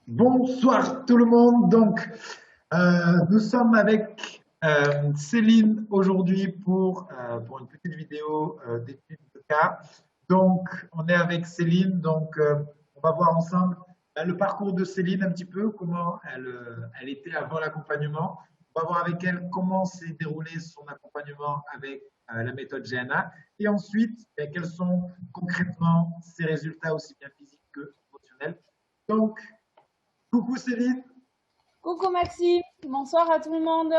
Bonsoir tout le monde. Nous sommes avec Céline aujourd'hui pour une petite vidéo d'étude de cas. On est avec Céline. On va voir ensemble le parcours de Céline un petit peu, comment elle était avant l'accompagnement. On va voir avec elle comment s'est déroulé son accompagnement avec la méthode GNA. Et ensuite, quels sont concrètement ses résultats aussi bien physiques que émotionnels. Donc, Coucou Céline, Coucou Maxime, bonsoir à tout le monde.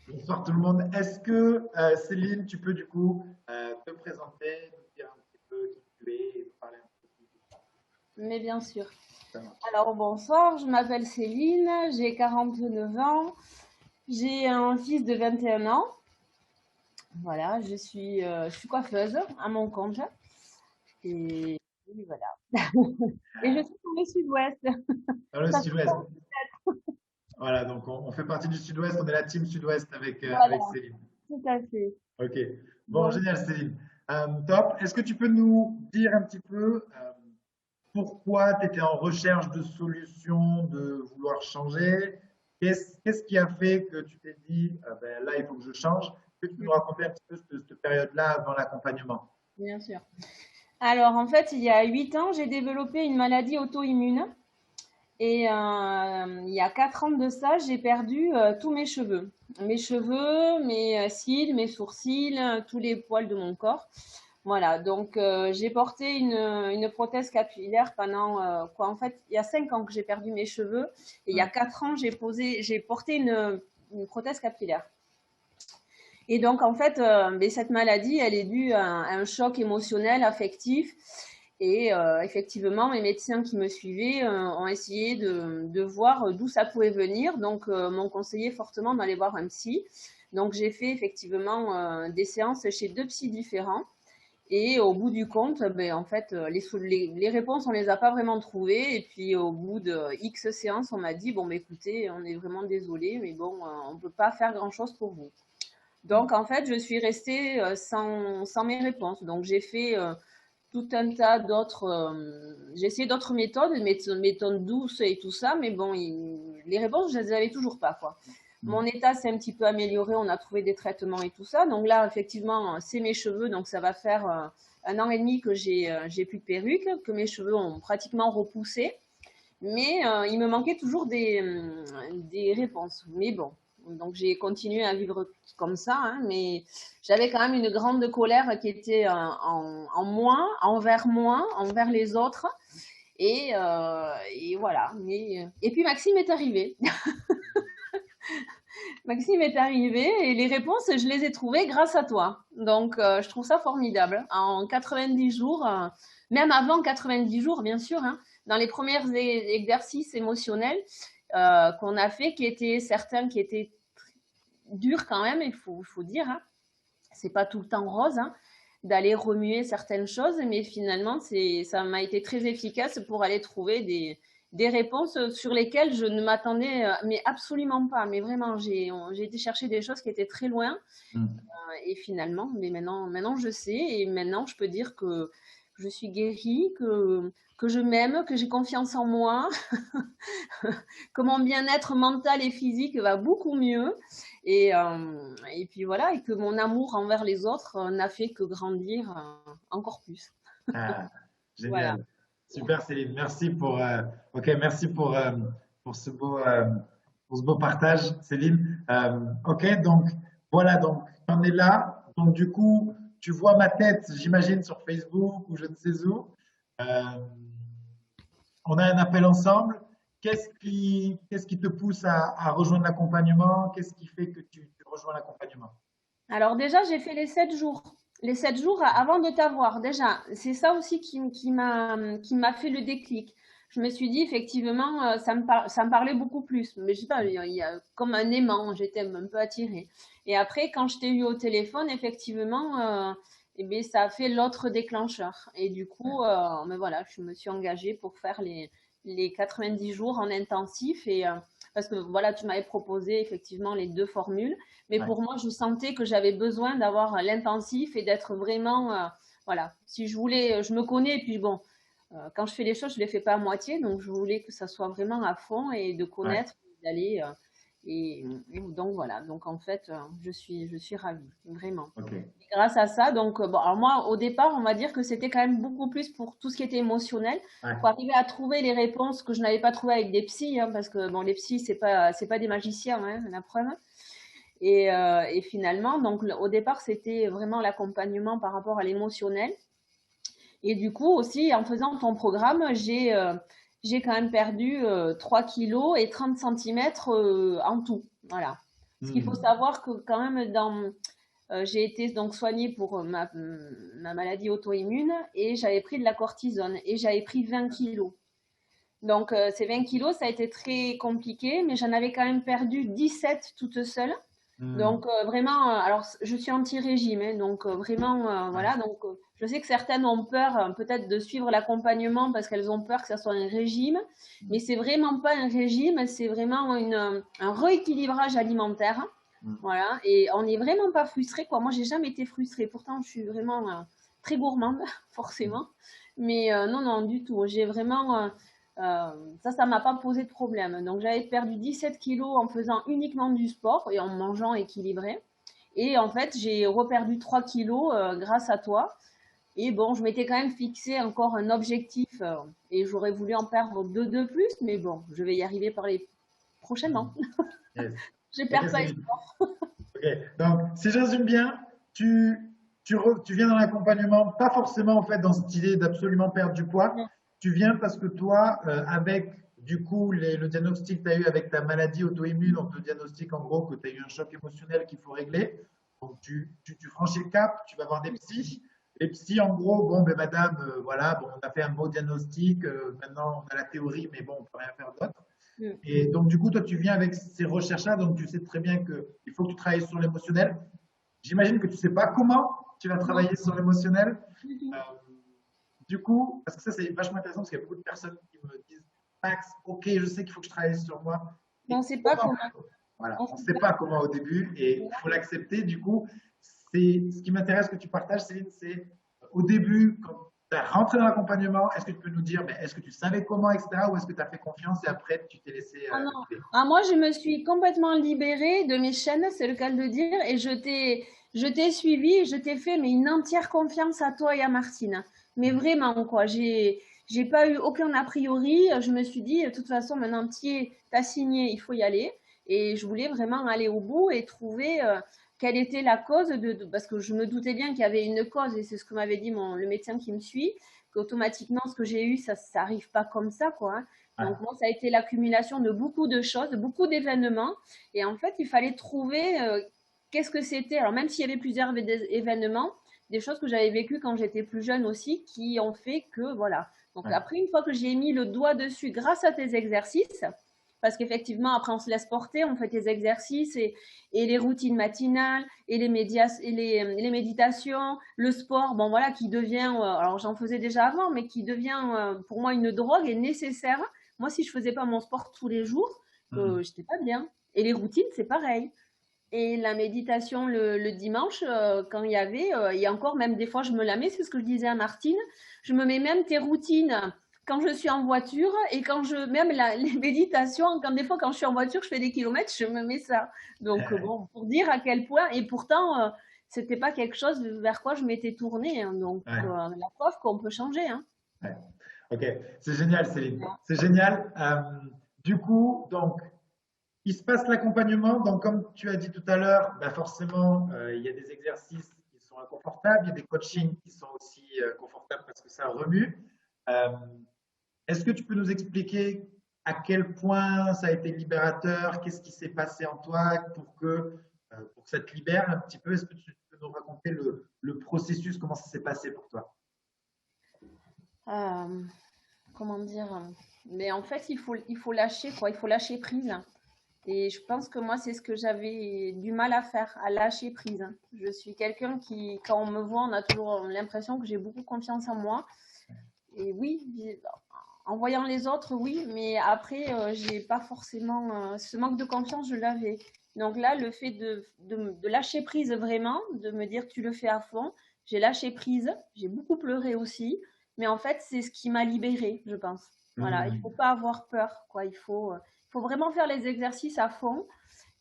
bonsoir tout le monde. Est-ce que Céline, tu peux du coup te présenter, nous dire un petit peu qui tu es et nous parler un petit peu plus de Mais bien sûr. ça marche. Alors bonsoir, je m'appelle Céline, j'ai 49 ans, j'ai un fils de 21 ans. Voilà, je suis coiffeuse à mon compte. Et voilà. Et je suis dans le sud-ouest. Dans le Ça sud-ouest. fait- Voilà, on fait partie du sud-ouest, on est la team sud-ouest Voilà, avec Céline. tout à fait. Ok, bon, Donc, génial Céline. Top. Est-ce que tu peux nous dire un petit peu pourquoi tu étais en recherche de solutions, de vouloir changer? Qu'est-ce qui a fait que tu t'es dit, ben, là, il faut que je change? Est-ce que tu peux nous raconter un petit peu cette période-là avant l'accompagnement? bien sûr. Alors en fait, il y a 8 ans, j'ai développé une maladie auto-immune. Et il y a 4 ans de ça, j'ai perdu tous mes cheveux. Mes cheveux, mes cils, mes sourcils, tous les poils de mon corps. Voilà, donc j'ai porté une prothèse capillaire pendant quoi en fait, il y a 5 ans que j'ai perdu mes cheveux et il y a 4 ans j'ai porté une prothèse capillaire. Et donc en fait, mais cette maladie, elle est due à un choc émotionnel, affectif. Et effectivement, les médecins qui me suivaient ont essayé de voir d'où ça pouvait venir. Donc, m'ont conseillé fortement d'aller voir un psy. Donc, j'ai fait effectivement des séances chez 2 psys différents. Et au bout du compte, ben, en fait, les réponses, on les a pas vraiment trouvées. Et puis, au bout de X séances, on m'a dit, bon, ben, écoutez, on est vraiment désolé, mais bon, on peut pas faire grand-chose pour vous. Donc, en fait, je suis restée sans mes réponses. Donc, j'ai fait tout un tas d'autres. J'ai essayé d'autres méthodes, des méthodes douces et tout ça, mais bon, les réponses, je ne les avais toujours pas, quoi. Mon état s'est un petit peu amélioré, on a trouvé des traitements et tout ça. Donc là, effectivement, c'est mes cheveux, donc ça va faire 1 an et demi que j'ai plus de perruque, que mes cheveux ont pratiquement repoussé. Mais il me manquait toujours des réponses. Mais bon, donc j'ai continué à vivre comme ça, hein, mais j'avais quand même une grande colère qui était en moi, envers les autres. Et voilà. Et puis Maxime est arrivé. Maxime est arrivé et les réponses, je les ai trouvées grâce à toi. Donc, je trouve ça formidable. En 90 jours, même avant 90 jours, bien sûr, hein, dans les premiers exercices émotionnels qu'on a fait, certains qui étaient durs quand même, il faut dire, hein, c'est pas tout le temps rose, hein, d'aller remuer certaines choses, mais finalement, ça m'a été très efficace pour aller trouver des réponses sur lesquelles je ne m'attendais mais absolument pas. Mais vraiment, j'ai été chercher des choses qui étaient très loin. Et finalement, mais maintenant je sais et maintenant je peux dire que je suis guérie, que je m'aime, que j'ai confiance en moi, que mon bien-être mental et physique va beaucoup mieux. Et puis voilà, et que mon amour envers les autres n'a fait que grandir encore plus. Ah, Voilà. génial. Super Céline, merci merci pour pour ce beau partage Céline. Ok, donc voilà, donc on est là. Donc du coup, tu vois ma tête, j'imagine sur Facebook ou je ne sais où. Euh, on a un appel ensemble. Qu'est-ce qui te pousse à rejoindre l'accompagnement? Qu'est-ce qui fait que tu rejoins l'accompagnement? Alors déjà, j'ai fait les 7 jours. Les 7 jours avant de t'avoir. Déjà, c'est ça aussi qui m'a fait le déclic. Je me suis dit, effectivement, ça me parlait beaucoup plus. Mais je sais pas, il y a comme un aimant, j'étais un peu attirée. Et après, quand je t'ai eu au téléphone, effectivement, eh bien, ça a fait l'autre déclencheur. Et du coup, mais voilà, je me suis engagée pour faire les 90 jours en intensif. Parce que voilà, tu m'avais proposé effectivement les 2 formules. Mais Ouais. pour moi, je sentais que j'avais besoin d'avoir l'intensif et d'être vraiment, voilà. Si je voulais, je me connais, et puis bon, quand je fais les choses, je les fais pas à moitié, donc je voulais que ça soit vraiment à fond et de Ouais, connaître, d'aller et donc voilà. Donc en fait, je suis ravie, vraiment. ok. Et grâce à ça, donc bon, alors moi au départ, on va dire que c'était quand même beaucoup plus pour tout ce qui était émotionnel, Ouais. pour arriver à trouver les réponses que je n'avais pas trouvées avec des psys, hein, parce que bon, les psys c'est pas des magiciens, hein, la preuve. Et finalement, donc au départ, c'était vraiment l'accompagnement par rapport à l'émotionnel. Et du coup, aussi, en faisant ton programme, j'ai quand même perdu 3 kilos et 30 centimètres en tout. Voilà. Ce qu'il faut Hmm. savoir que quand même, j'ai été donc soignée pour ma maladie auto-immune et j'avais pris de la cortisone et j'avais pris 20 kilos. Donc, ces 20 kilos, ça a été très compliqué, mais j'en avais quand même perdu 17 toute seule. Hmm. Donc vraiment, alors je suis anti-régime, hein, donc vraiment, Ouais. voilà. Donc je sais que certaines ont peur peut-être de suivre l'accompagnement parce qu'elles ont peur que ça soit un régime, Hmm. mais c'est vraiment pas un régime, c'est vraiment un rééquilibrage alimentaire. Hmm. Voilà, et on n'est vraiment pas frustré, quoi. Moi, j'ai jamais été frustrée. Pourtant, je suis vraiment très gourmande, Hmm. forcément. Mais non, non, du tout. J'ai vraiment ça m'a pas posé de problème. Donc, j'avais perdu 17 kilos en faisant uniquement du sport et en mangeant équilibré. Et en fait, j'ai reperdu 3 kilos grâce à toi. Et bon, je m'étais quand même fixé encore un objectif et j'aurais voulu en perdre 2 de plus, mais bon, je vais y arriver par les Hmm. prochainement. Yes. Je Ok, perds pas Céline. espoir. Ok. Donc, si je résume bien, tu viens dans l'accompagnement, pas forcément en fait dans cette idée d'absolument perdre du poids. Non, Tu viens parce que toi, avec du coup le diagnostic que tu as eu avec ta maladie auto-immune, on te diagnostique en gros que tu as eu un choc émotionnel qu'il faut régler. Donc, tu franchis le cap, tu vas voir des psys. Les psys, en gros, bon, ben madame, voilà, bon, on a fait un beau diagnostic, maintenant on a la théorie, mais bon, on peut rien faire d'autre. non, Et donc, du coup, toi, tu viens avec ces recherches-là, donc tu sais très bien qu'il faut que tu travailles sur l'émotionnel. J'imagine que tu ne sais pas comment tu vas non, travailler sur l'émotionnel. du tout. Euh, du coup, parce que ça, c'est vachement intéressant, parce qu'il y a beaucoup de personnes qui me disent, Max, ok, je sais qu'il faut que je travaille sur moi. Mais on Et ne sait pas comment? comment. Voilà, On on ne sait sait pas comment au début, et il faut pas. l'accepter. Du coup, c'est ce qui m'intéresse que tu partages, Céline, c'est au début, quand tu as rentré dans l'accompagnement, est-ce que tu peux nous dire, mais est-ce que tu savais comment, etc., ou est-ce que tu as fait confiance et après tu t'es laissé Ah non. guider? Ah, moi, je me suis complètement libérée de mes chaînes, c'est le cas de le dire, et je t'ai suivi, je t'ai fait mais une entière confiance à toi et à Martine. Mais vraiment, quoi, j'ai pas eu aucun a priori. Je me suis dit, de toute façon, maintenant, t'as signé, il faut y aller. Et je voulais vraiment aller au bout et trouver quelle était la cause parce que je me doutais bien qu'il y avait une cause, et c'est ce que m'avait dit le médecin qui me suit, qu'automatiquement, ce que j'ai eu, ça arrive pas comme ça, quoi, hein. Ouais, Donc moi, ça a été l'accumulation de beaucoup de choses, de beaucoup d'événements. Et en fait, il fallait trouver qu'est-ce que c'était. Alors même s'il y avait plusieurs événements, des choses que j'avais vécues quand j'étais plus jeune aussi, qui ont fait que, voilà. Donc ouais, après, une fois que j'ai mis le doigt dessus grâce à tes exercices, parce qu'effectivement, après, on se laisse porter, on fait tes exercices et les routines matinales et les méditations, le sport, bon voilà, qui devient, alors j'en faisais déjà avant, mais qui devient pour moi une drogue et nécessaire. Moi, si je faisais pas mon sport tous les jours, hmm, j'étais pas bien. Et les routines, c'est pareil. Et la méditation le dimanche, quand il y a encore même des fois, je me la mets, c'est ce que je disais à Martine, je me mets même tes routines quand je suis en voiture et même les méditations, des fois quand je suis en voiture, je fais des kilomètres, je me mets ça. Donc bon, pour dire à quel point, et pourtant, c'était pas quelque chose vers quoi je m'étais tournée, hein. Donc ouais, la preuve qu'on peut changer, hein. ouais. Ok, c'est génial, Céline. C'est génial. Du coup, donc, il se passe l'accompagnement. Donc, comme tu as dit tout à l'heure, bah forcément, il y a des exercices qui sont inconfortables, il y a des coachings qui sont aussi confortables parce que ça remue. Euh, Est-ce que tu peux nous expliquer à quel point ça a été libérateur? Qu'est-ce qui s'est passé en toi pour que ça te libère un petit peu? Est-ce que tu peux nous raconter le processus, comment ça s'est passé pour toi? Euh, Comment dire? Mais en fait, il faut lâcher, quoi. Il faut lâcher prise. Et je pense que moi, c'est ce que j'avais du mal à faire, à lâcher prise. Je suis quelqu'un qui, quand on me voit, on a toujours l'impression que j'ai beaucoup confiance en moi. Et oui, en voyant les autres, oui, mais après, j'ai pas forcément ce manque de confiance, je l'avais. Donc là, le fait de lâcher prise vraiment, de me dire tu le fais à fond, j'ai lâché prise, j'ai beaucoup pleuré aussi. Mais en fait, c'est ce qui m'a libérée, je pense. Voilà, il faut pas avoir peur, quoi. Il faut vraiment faire les exercices à fond.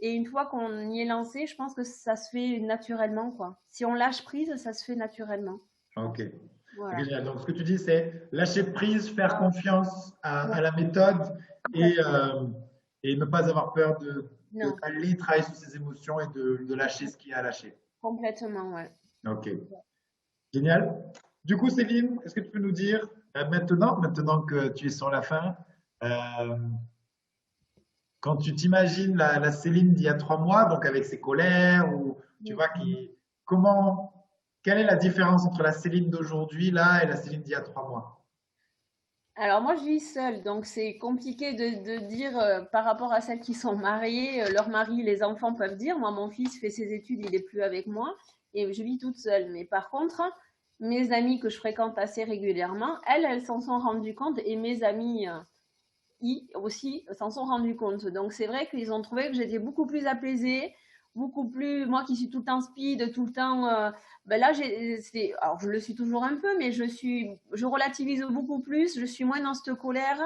Et une fois qu'on y est lancé, je pense que ça se fait naturellement, quoi. Si on lâche prise, ça se fait naturellement, je Ok. pense. Ok, Voilà. génial. Donc, ce que tu dis, c'est lâcher prise, faire confiance à la méthode et, Complètement. et ne pas avoir peur Non, d'aller travailler sur ses émotions et de lâcher ce qu'il y a à lâcher. complètement, ouais. Ok, génial. Du coup, Céline, est-ce que tu peux nous dire maintenant que tu es sur la fin, euh, quand tu t'imagines la Céline d'il y a 3 mois, donc avec ses colères, ou tu vois, comment, quelle est la différence entre la Céline d'aujourd'hui, là, et la Céline d'il y a 3 mois? Alors moi, je vis seule, donc c'est compliqué de dire par rapport à celles qui sont mariées, leur mari, les enfants peuvent dire. Moi, mon fils fait ses études, il est plus avec moi et je vis toute seule. Mais par contre, mes amies que je fréquente assez régulièrement, elles s'en sont rendues compte et mes amis aussi s'en sont rendus compte. Donc c'est vrai qu'ils ont trouvé que j'étais beaucoup plus apaisée, beaucoup plus, moi qui suis tout le temps speed, tout le temps, ben là alors je le suis toujours un peu, mais je relativise beaucoup plus, je suis moins dans cette colère.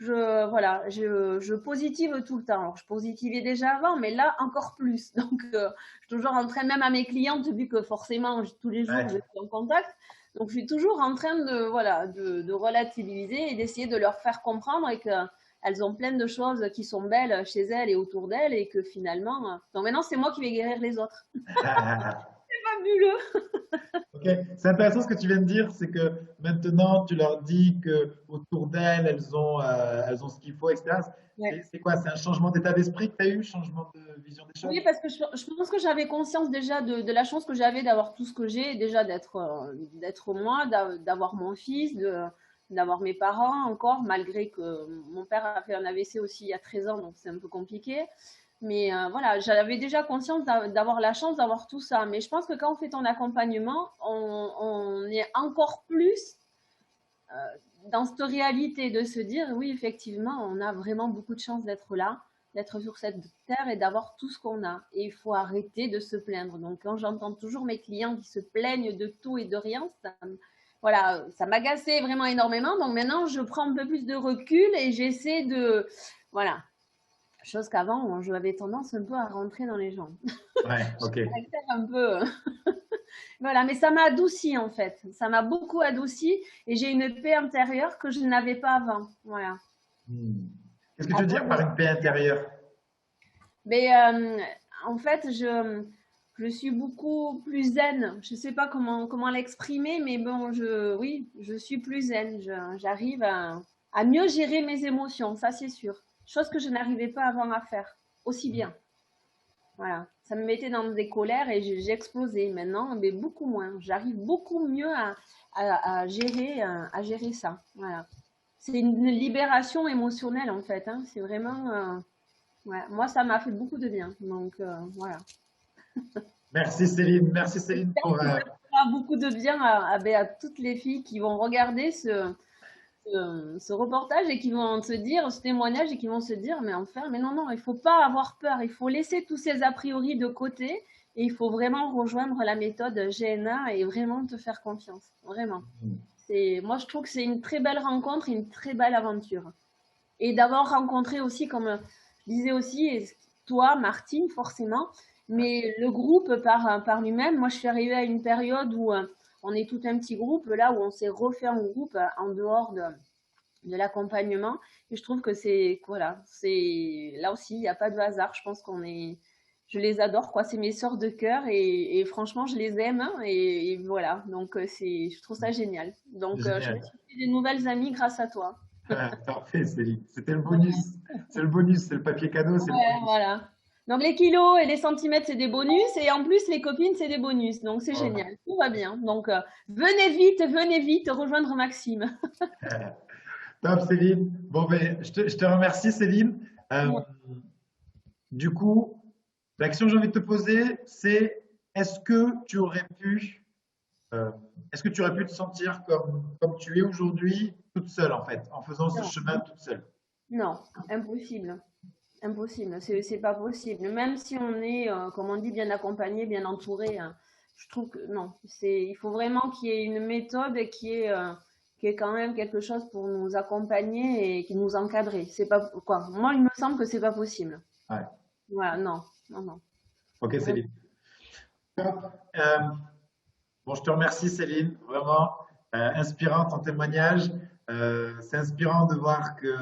Voilà, je positive tout le temps. Alors, je positivais déjà avant, mais là encore plus. Donc, je suis toujours en train, même à mes clientes, vu que forcément tous les jours je Ouais. suis en contact, donc, je suis toujours en train de, voilà, de relativiser et d'essayer de leur faire comprendre et qu'elles ont plein de choses qui sont belles chez elles et autour d'elles et que finalement, donc maintenant, c'est moi qui vais guérir les autres. C'est fabuleux. Ok, c'est intéressant ce que tu viens de dire, c'est que maintenant tu leur dis que autour d'elles, elles ont ce qu'il faut, etc. Ouais. C'est quoi? C'est un changement d'état d'esprit que tu as eu, changement de vision des Oui, choses? parce que je pense que j'avais conscience déjà de la chance que j'avais d'avoir tout ce que j'ai, déjà d'être moi, d'avoir mon fils, d'avoir mes parents encore, malgré que mon père a fait un AVC aussi il y a 13 ans, donc c'est un peu compliqué. Mais voilà, j'avais déjà conscience d'avoir la chance d'avoir tout ça. Mais je pense que quand on fait ton accompagnement, on est encore plus dans cette réalité de se dire, oui, effectivement, on a vraiment beaucoup de chance d'être là, d'être sur cette terre et d'avoir tout ce qu'on a. Et il faut arrêter de se plaindre. Donc, quand j'entends toujours mes clients qui se plaignent de tout et de rien, voilà, ça m'agaçait vraiment énormément. Donc maintenant, je prends un peu plus de recul et j'essaie de, voilà, chose qu'avant, je avais tendance un peu à rentrer dans les gens. Ouais, J'ai ok. un caractère un peu, voilà, mais ça m'a adouci en fait. Ça m'a beaucoup adouci et j'ai une paix intérieure que je n'avais pas avant. Voilà. Hmm. Qu'est-ce que tu veux À dire cause de par une paix intérieure? Mais en fait, je suis beaucoup plus zen. Je ne sais pas comment l'exprimer, mais bon, oui, je suis plus zen. J'arrive à mieux gérer mes émotions, ça c'est sûr. Chose que je n'arrivais pas avant à faire aussi bien. Voilà. Ça me mettait dans des colères et j'explosais. Maintenant, mais beaucoup moins. J'arrive beaucoup mieux à gérer ça. Voilà. C'est une libération émotionnelle en fait, hein. C'est vraiment. Ouais, moi, ça m'a fait beaucoup de bien. Donc, voilà. Merci Céline pour. Ça fera beaucoup de bien ben, à toutes les filles qui vont regarder ce reportage et qui vont se dire, ce témoignage et qui vont se dire, mais enfin, mais non, non, il faut pas avoir peur. Il faut laisser tous ces a priori de côté et il faut vraiment rejoindre la méthode GNA et vraiment te faire confiance. Vraiment. Moi, je trouve que c'est une très belle rencontre et une très belle aventure. Et d'avoir rencontré aussi, comme je disais aussi, toi, Martine, forcément, mais le groupe par lui-même, moi je suis arrivée à une période où on est tout un petit groupe, là où on s'est refait un groupe en dehors de l'accompagnement. Et je trouve que voilà, là aussi, il n'y a pas de hasard. Je pense je les adore, quoi. C'est mes sœurs de cœur et franchement, je les aime. Hein, et voilà, donc je trouve ça génial. Donc, je me Génial. suis fait des nouvelles amies grâce à toi. Parfait, Céline. C'était le bonus. C'est le bonus, c'est le papier cadeau, c'est le Ouais, bonus. voilà. Donc les kilos et les centimètres, c'est des bonus. Et en plus, les copines, c'est des bonus. Donc c'est Voilà. génial. Tout va bien. Donc venez vite rejoindre Maxime. Top, Céline. Bon, ben, je te remercie, Céline. Euh, du coup, la question que j'ai envie de te poser, c'est est-ce que tu aurais pu, euh, est-ce que tu aurais pu te sentir comme tu es aujourd'hui, toute seule, en fait, en faisant ce Non, chemin toute seule? non, impossible. Impossible. C'est pas possible. Même si on est, comme on dit, bien accompagné, bien entouré, hein, je trouve que non. Il faut vraiment qu'il y ait une méthode qui est quand même quelque chose pour nous accompagner et qui nous encadrer. C'est pas quoi. Moi, il me semble que c'est pas possible. Ouais. Voilà, non, non, non. Ok, Céline. Top. Euh, bon, je te remercie, Céline. Vraiment inspirant ton témoignage. C'est inspirant de voir que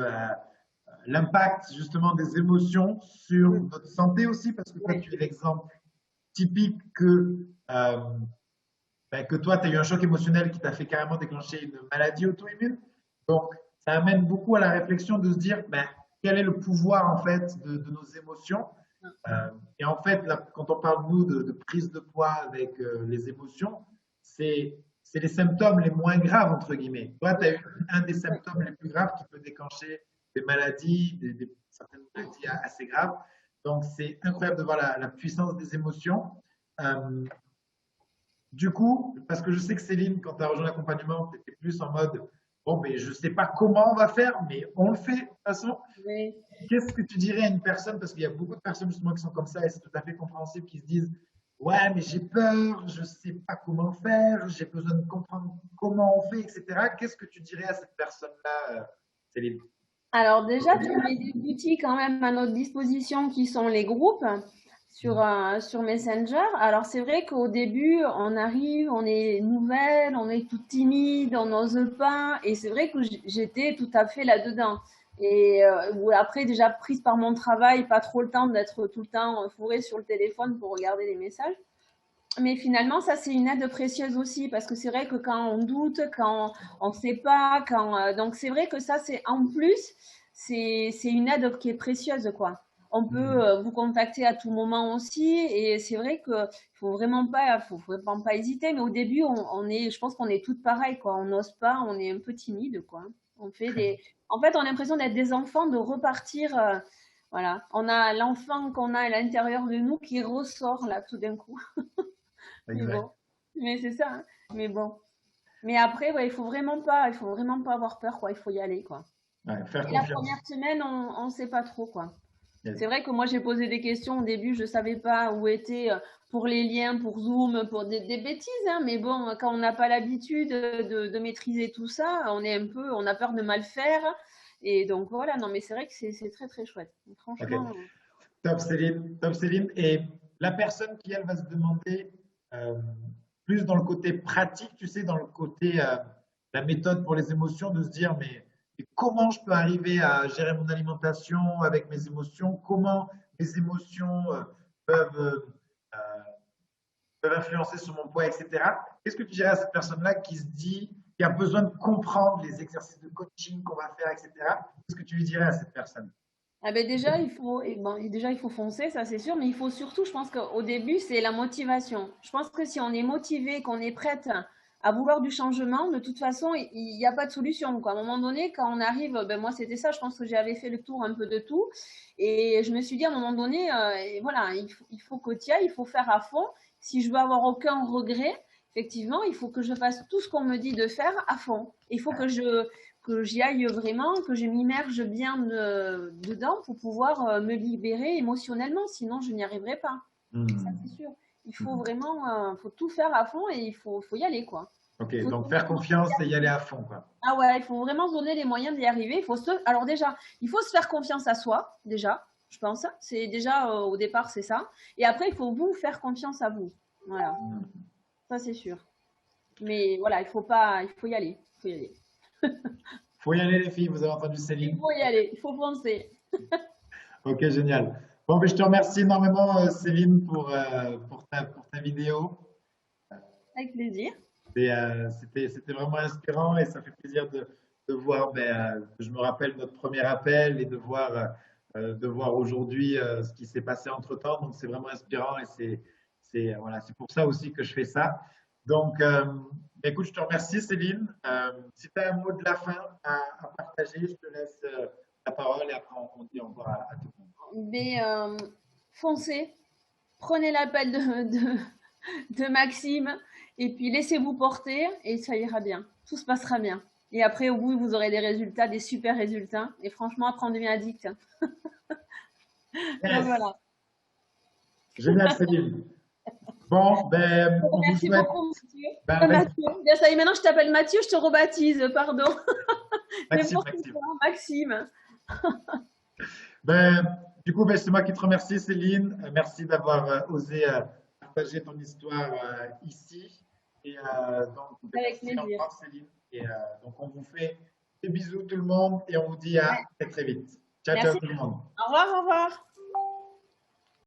l'impact justement des émotions sur Mm. notre santé aussi, parce que toi, Oui, tu es l'exemple typique euh, que toi, tu as eu un choc émotionnel qui t'a fait carrément déclencher une maladie auto-immune. Donc, ça amène beaucoup à la réflexion de se dire quel est le pouvoir en fait de nos émotions. Et en fait, là, quand on parle nous de prise de poids avec les émotions, c'est les symptômes les moins graves, entre guillemets. Toi, tu as eu un des oui. symptômes les plus graves qui peut déclencher des maladies, certaines maladies assez graves. Donc, c'est incroyable de voir la puissance des émotions. Euh, du coup, parce que je sais que Céline, quand tu as rejoint l'accompagnement, tu étais plus en mode, bon, mais je ne sais pas comment on va faire, mais on le fait de toute façon. Oui. Qu'est-ce que tu dirais à une personne, parce qu'il y a beaucoup de personnes justement qui sont comme ça et c'est tout à fait compréhensible, qui se disent, ouais, mais j'ai peur, je ne sais pas comment faire, j'ai besoin de comprendre comment on fait, etc. Qu'est-ce que tu dirais à cette personne-là, Céline? Alors déjà, tu mets des outils quand même à notre disposition qui sont les groupes sur Messenger. Alors c'est vrai qu'au début, on arrive, on est nouvelle, on est toute timide, on n'ose pas. Et c'est vrai que j'étais tout à fait là-dedans. Et après, déjà prise par mon travail, pas trop le temps d'être tout le temps fourrée sur le téléphone pour regarder les messages. Mais finalement, ça, c'est une aide précieuse aussi, parce que c'est vrai que quand on doute, quand on ne sait pas, donc c'est vrai que ça, c'est en plus, c'est une aide qui est précieuse, quoi. On peut vous contacter à tout moment aussi, et c'est vrai que faut vraiment pas hésiter. Mais au début, je pense qu'on est toutes pareilles, quoi. On n'ose pas, on est un peu timide, quoi. En fait, on a l'impression d'être des enfants, de repartir. Voilà, on a l'enfant qu'on a à l'intérieur de nous qui ressort là tout d'un coup. Mais Exact. bon, mais c'est ça, hein. Mais bon. Mais après, ouais, il faut vraiment pas avoir peur, quoi. Il faut y aller, quoi. Ouais, faire Et la confiance. première semaine, on sait pas trop, quoi. Yes. C'est vrai que moi, j'ai posé des questions au début, je savais pas où étaient pour les liens, pour Zoom, pour des bêtises, hein. Mais bon, quand on n'a pas l'habitude de maîtriser tout ça, on a peur de mal faire. Et donc voilà, non, mais c'est vrai que c'est très très chouette. Ok. Franchement, Top Céline, top Céline. Et la personne qui, elle, va se demander euh, plus dans le côté pratique, tu sais, dans le côté la méthode pour les émotions, de se dire, mais comment je peux arriver à gérer mon alimentation avec mes émotions? Comment mes émotions peuvent, euh, peuvent influencer sur mon poids, etc. Qu'est-ce que tu dirais à cette personne-là qui se dit, qui a besoin de comprendre les exercices de coaching qu'on va faire, etc. Qu'est-ce que tu lui dirais à cette personne? ah ben déjà, déjà, il faut foncer, ça c'est sûr, mais il faut surtout, je pense qu'au début, c'est la motivation. Je pense que si on est motivé, qu'on est prête à vouloir du changement, de toute façon, il n'y a pas de solution, quoi. À un moment donné, quand on arrive, ben moi c'était ça, je pense que j'avais fait le tour un peu de tout, et je me suis dit à un moment donné, et voilà, il faut que tu y ailles, il faut faire à fond. Si je veux avoir aucun regret, effectivement, il faut que je fasse tout ce qu'on me dit de faire à fond. Il faut que j'y aille vraiment, que je m'immerge bien dedans pour pouvoir me libérer émotionnellement, sinon je n'y arriverai pas. Ça, Hmm. c'est sûr. Il faut vraiment, faut tout faire à fond et faut y aller, quoi. Ok, Il faut se donc donner faire les moyens confiance d'y et y aller arriver. à fond, quoi. Ah ouais, il faut vraiment se donner les moyens d'y arriver. Alors déjà, il faut se faire confiance à soi, déjà, je pense. C'est déjà, au départ, c'est ça. Et après, il faut vous faire confiance à vous. Voilà, Hmm. ça c'est sûr. Mais voilà, il faut y aller. Il faut y aller. Faut y aller, les filles, vous avez entendu Il Céline? faut y aller, il faut foncer. Ok, génial. Bon, mais je te remercie énormément, Céline, pour ta vidéo. Avec plaisir. C'était vraiment inspirant et ça fait plaisir de voir, je me rappelle notre premier appel et de voir aujourd'hui ce qui s'est passé entre-temps. Donc, c'est vraiment inspirant et voilà, c'est pour ça aussi que je fais ça. Donc, écoute, je te remercie, Céline. Si tu as un mot de la fin à partager, je te laisse la parole et après on dit au revoir à tout le monde. Mais foncez, prenez l'appel de Maxime et puis laissez-vous porter et ça ira bien. Tout se passera bien. Et après, au bout, vous aurez des résultats, des super résultats. Et franchement, après, on devient addict. Donc Yes, voilà. génial, Céline. Bon, ben, on vous Merci souhaite. beaucoup, Mathieu. Ben, Mathieu. Bien, ça y est, maintenant, je t'appelle Mathieu, je te rebaptise, pardon. Maxime, N'importe Maxime. quoi, Maxime. Ben, du coup, ben, c'est moi qui te remercie, Céline. Merci d'avoir osé partager ton histoire ici. Et donc, ben, Avec merci plaisir. encore, Céline. Et donc, on vous fait des bisous, tout le monde, et on vous dit à Ouais. très, très vite. Ciao, ciao, Merci. tout le monde. Au revoir, au revoir.